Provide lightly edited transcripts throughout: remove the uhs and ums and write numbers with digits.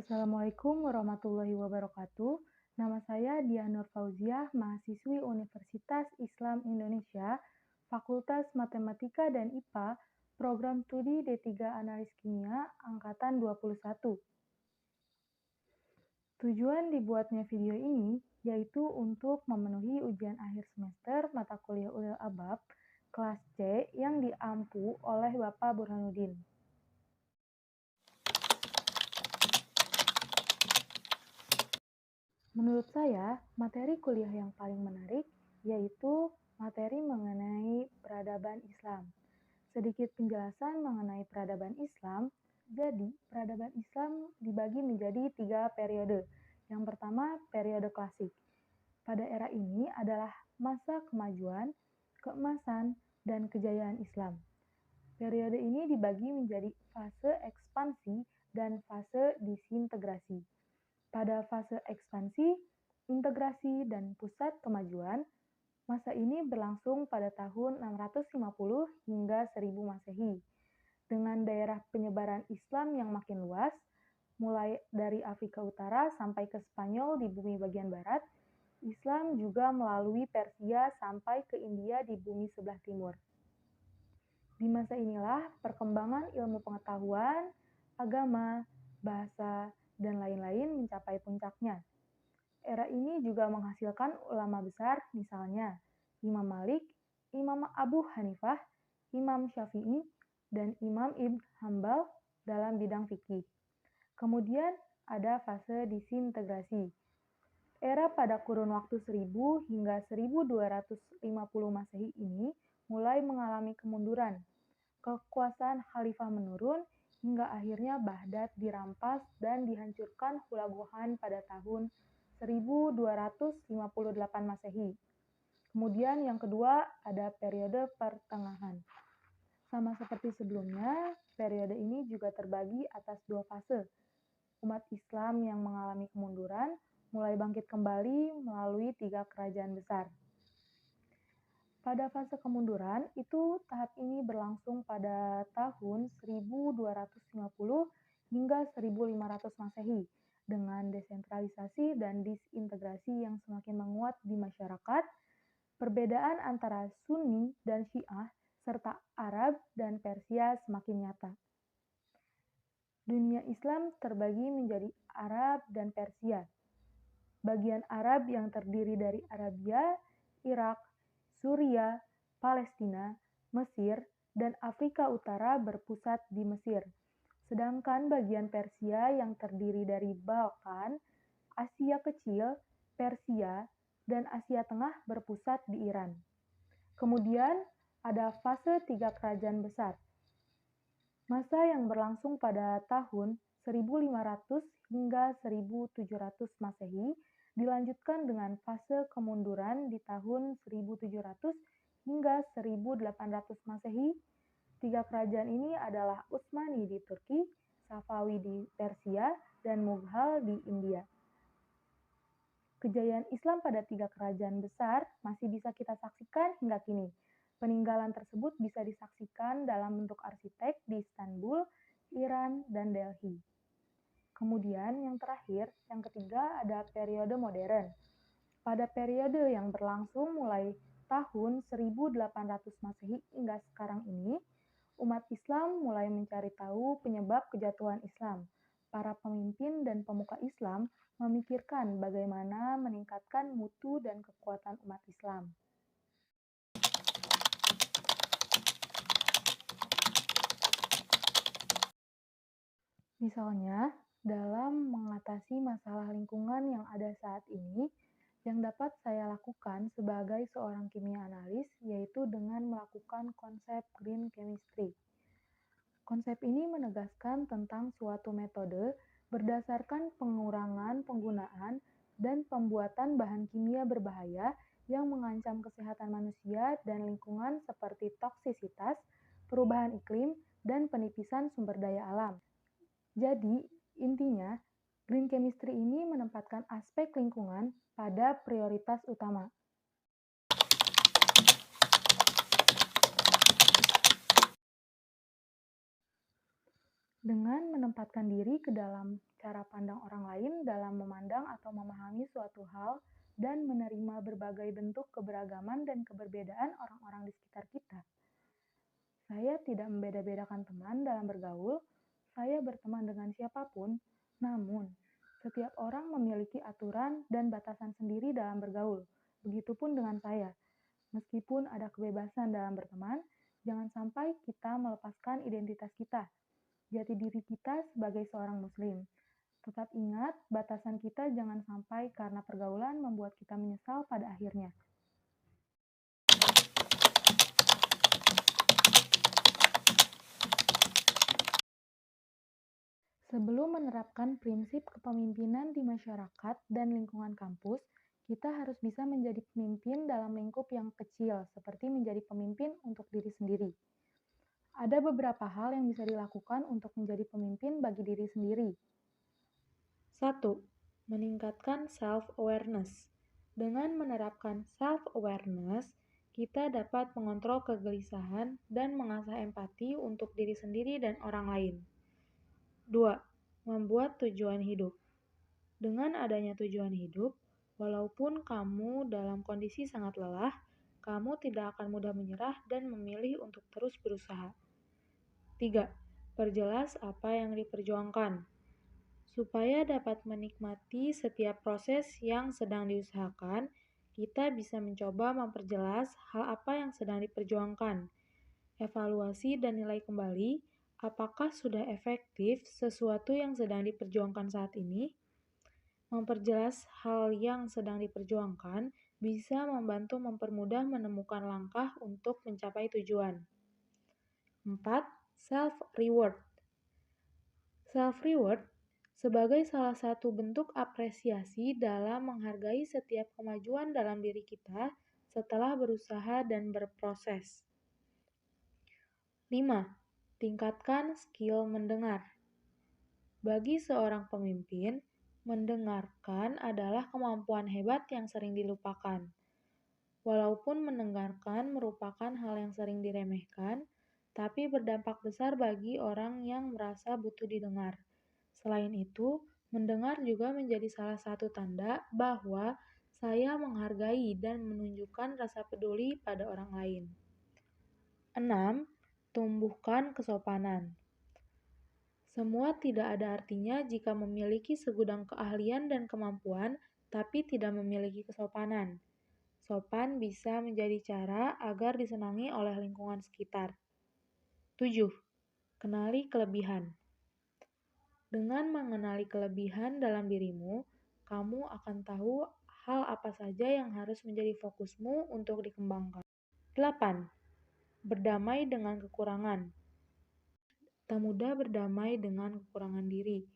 Assalamualaikum warahmatullahi wabarakatuh. Nama saya Dian Nur Fauziah, mahasiswi Universitas Islam Indonesia, Fakultas Matematika dan IPA, Program Studi D3 Analis Kimia, Angkatan 21. Tujuan dibuatnya video ini yaitu untuk memenuhi ujian akhir semester mata kuliah Ulil Albab kelas C yang diampu oleh Bapak Burhanuddin. Menurut saya, materi kuliah yang paling menarik yaitu materi mengenai peradaban Islam. Sedikit penjelasan mengenai peradaban Islam. Jadi, peradaban Islam dibagi menjadi 3 periode. Yang pertama, periode klasik. Pada era ini adalah masa kemajuan, keemasan, dan kejayaan Islam. Periode ini dibagi menjadi fase ekspansi dan fase disintegrasi. Pada fase ekspansi, integrasi, dan pusat kemajuan, masa ini berlangsung pada tahun 650 hingga 1000 Masehi. Dengan daerah penyebaran Islam yang makin luas, mulai dari Afrika Utara sampai ke Spanyol di bumi bagian barat, Islam juga melalui Persia sampai ke India di bumi sebelah timur. Di masa inilah perkembangan ilmu pengetahuan, agama, bahasa, dan lain-lain mencapai puncaknya. Era ini juga menghasilkan ulama besar, misalnya Imam Malik, Imam Abu Hanifah, Imam Syafi'i, dan Imam Ibn Hambal dalam bidang fikih. Kemudian ada fase disintegrasi. Era pada kurun waktu 1000 hingga 1250 Masehi ini mulai mengalami kemunduran. Kekuasaan khalifah menurun hingga akhirnya Baghdad dirampas dan dihancurkan Hulaguhan pada tahun 1258 Masehi. Kemudian yang kedua ada periode pertengahan. Sama seperti sebelumnya, periode ini juga terbagi atas 2 fase. Umat Islam yang mengalami kemunduran mulai bangkit kembali melalui 3 kerajaan besar. Pada fase kemunduran, itu tahap ini berlangsung pada tahun 1250 hingga 1500 Masehi, dengan desentralisasi dan disintegrasi yang semakin menguat di masyarakat, perbedaan antara Sunni dan Syiah, serta Arab dan Persia semakin nyata. Dunia Islam terbagi menjadi Arab dan Persia. Bagian Arab yang terdiri dari Arabia, Irak, Suriah, Palestina, Mesir, dan Afrika Utara berpusat di Mesir. Sedangkan bagian Persia yang terdiri dari Balkan, Asia Kecil, Persia, dan Asia Tengah berpusat di Iran. Kemudian ada fase 3 kerajaan besar. Masa yang berlangsung pada tahun 1500 hingga 1700 Masehi dilanjutkan dengan fase kemunduran di tahun 1700 hingga 1800 Masehi. 3 kerajaan ini adalah Utsmani di Turki, Safawi di Persia, dan Mughal di India. Kejayaan Islam pada 3 kerajaan besar masih bisa kita saksikan hingga kini. Peninggalan tersebut bisa disaksikan dalam bentuk arsitek di Istanbul, Iran, dan Delhi. Kemudian yang terakhir, yang ketiga ada periode modern. Pada periode yang berlangsung mulai tahun 1800 Masehi hingga sekarang ini, umat Islam mulai mencari tahu penyebab kejatuhan Islam. Para pemimpin dan pemuka Islam memikirkan bagaimana meningkatkan mutu dan kekuatan umat Islam. Misalnya, dalam mengatasi masalah lingkungan yang ada saat ini, yang dapat saya lakukan sebagai seorang kimia analis yaitu dengan melakukan konsep green chemistry. Konsep ini menegaskan tentang suatu metode berdasarkan pengurangan penggunaan dan pembuatan bahan kimia berbahaya yang mengancam kesehatan manusia dan lingkungan seperti toksisitas, perubahan iklim, dan penipisan sumber daya alam. Jadi, intinya, green chemistry ini menempatkan aspek lingkungan pada prioritas utama. Dengan menempatkan diri ke dalam cara pandang orang lain dalam memandang atau memahami suatu hal dan menerima berbagai bentuk keberagaman dan keberbedaan orang-orang di sekitar kita. Saya tidak membeda-bedakan teman dalam bergaul, saya berteman dengan siapapun, namun setiap orang memiliki aturan dan batasan sendiri dalam bergaul. Begitupun dengan saya. Meskipun ada kebebasan dalam berteman, jangan sampai kita melepaskan identitas kita, jati diri kita sebagai seorang muslim. Tetap ingat, batasan kita jangan sampai karena pergaulan membuat kita menyesal pada akhirnya. Sebelum menerapkan prinsip kepemimpinan di masyarakat dan lingkungan kampus, kita harus bisa menjadi pemimpin dalam lingkup yang kecil, seperti menjadi pemimpin untuk diri sendiri. Ada beberapa hal yang bisa dilakukan untuk menjadi pemimpin bagi diri sendiri. 1. Meningkatkan self-awareness. Dengan menerapkan self-awareness, kita dapat mengontrol kegelisahan dan mengasah empati untuk diri sendiri dan orang lain. 2. Membuat tujuan hidup. Dengan adanya tujuan hidup, walaupun kamu dalam kondisi sangat lelah, kamu tidak akan mudah menyerah dan memilih untuk terus berusaha. 3. Perjelas apa yang diperjuangkan. Supaya dapat menikmati setiap proses yang sedang diusahakan, kita bisa mencoba memperjelas hal apa yang sedang diperjuangkan. Evaluasi dan nilai kembali, apakah sudah efektif sesuatu yang sedang diperjuangkan saat ini? Memperjelas hal yang sedang diperjuangkan bisa membantu mempermudah menemukan langkah untuk mencapai tujuan. 4. Self-reward. Self-reward sebagai salah satu bentuk apresiasi dalam menghargai setiap kemajuan dalam diri kita setelah berusaha dan berproses. 5. Tingkatkan skill mendengar. Bagi seorang pemimpin, mendengarkan adalah kemampuan hebat yang sering dilupakan. Walaupun mendengarkan merupakan hal yang sering diremehkan, tapi berdampak besar bagi orang yang merasa butuh didengar. Selain itu, mendengar juga menjadi salah satu tanda bahwa saya menghargai dan menunjukkan rasa peduli pada orang lain. 6. Tumbuhkan kesopanan. Semua tidak ada artinya jika memiliki segudang keahlian dan kemampuan, tapi tidak memiliki kesopanan. Sopan bisa menjadi cara agar disenangi oleh lingkungan sekitar. 7. Kenali kelebihan. Dengan mengenali kelebihan dalam dirimu, kamu akan tahu hal apa saja yang harus menjadi fokusmu untuk dikembangkan. 8. Berdamai dengan kekurangan. Tak mudah berdamai dengan kekurangan diri.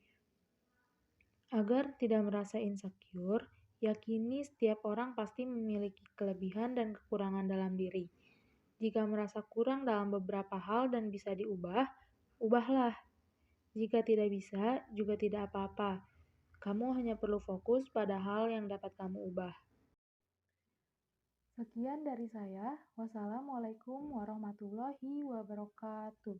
Agar tidak merasa insecure, yakini setiap orang pasti memiliki kelebihan dan kekurangan dalam diri. Jika merasa kurang dalam beberapa hal dan bisa diubah, ubahlah. Jika tidak bisa, juga tidak apa-apa. Kamu hanya perlu fokus pada hal yang dapat kamu ubah. Sekian dari saya. Wassalamualaikum warahmatullahi wabarakatuh.